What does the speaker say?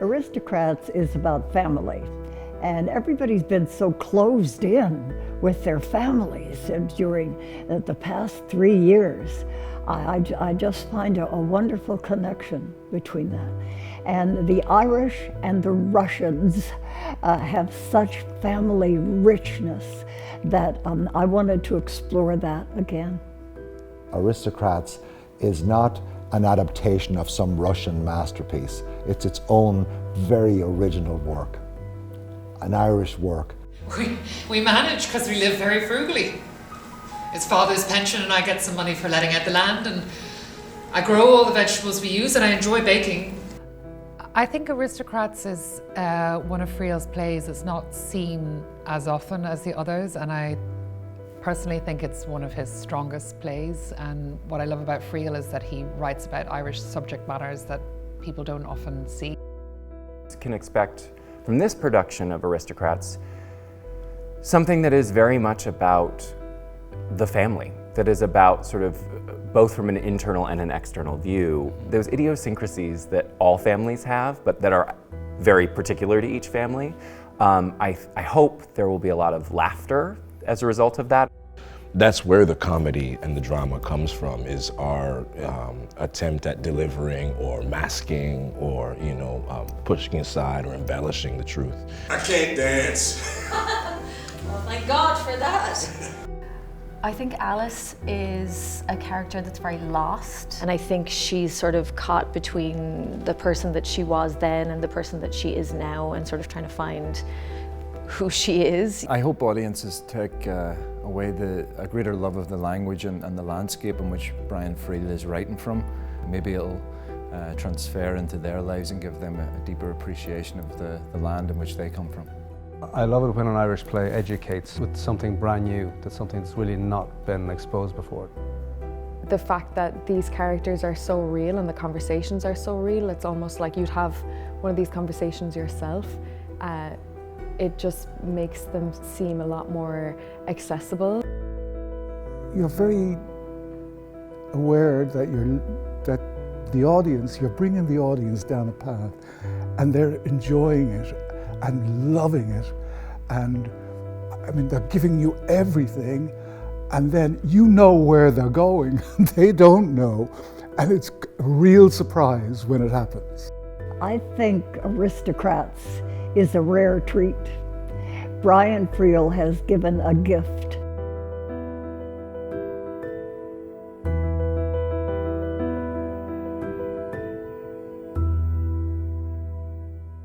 Aristocrats is about family, and everybody's been so closed in with their families during the past 3 years. I just find a wonderful connection between that. And the Irish and the Russians have such family richness that I wanted to explore that again. Aristocrats is not an adaptation of some Russian masterpiece. It's its own very original work, an Irish work. We manage because we live very frugally. It's father's pension and I get some money for letting out the land, and I grow all the vegetables we use, and I enjoy baking. I think Aristocrats is one of Friel's plays that's not seen as often as the others, and I personally think it's one of his strongest plays. And what I love about Friel is that he writes about Irish subject matters that people don't often see. You can expect from this production of Aristocrats something that is very much about the family, that is about sort of both from an internal and an external view, those idiosyncrasies that all families have, but that are very particular to each family. I hope there will be a lot of laughter as a result of that. That's where the comedy and the drama comes from, is our attempt at delivering or masking or, pushing aside or embellishing the truth. I can't dance. Oh, thank God for that. I think Alice is a character that's very lost, and I think she's sort of caught between the person that she was then and the person that she is now, and sort of trying to find who she is. I hope audiences take away a greater love of the language and the landscape in which Brian Friel is writing from. Maybe it'll transfer into their lives and give them a deeper appreciation of the land in which they come from. I love it when an Irish play educates with something brand new, that's something that's really not been exposed before. The fact that these characters are so real and the conversations are so real, it's almost like you'd have one of these conversations yourself. It just makes them seem a lot more accessible. You're very aware that you're bringing the audience down a path, and they're enjoying it and loving it, and I mean, they're giving you everything, and then you know where they're going. They don't know, and it's a real surprise when it happens. I think Aristocrats is a rare treat. Brian Friel has given a gift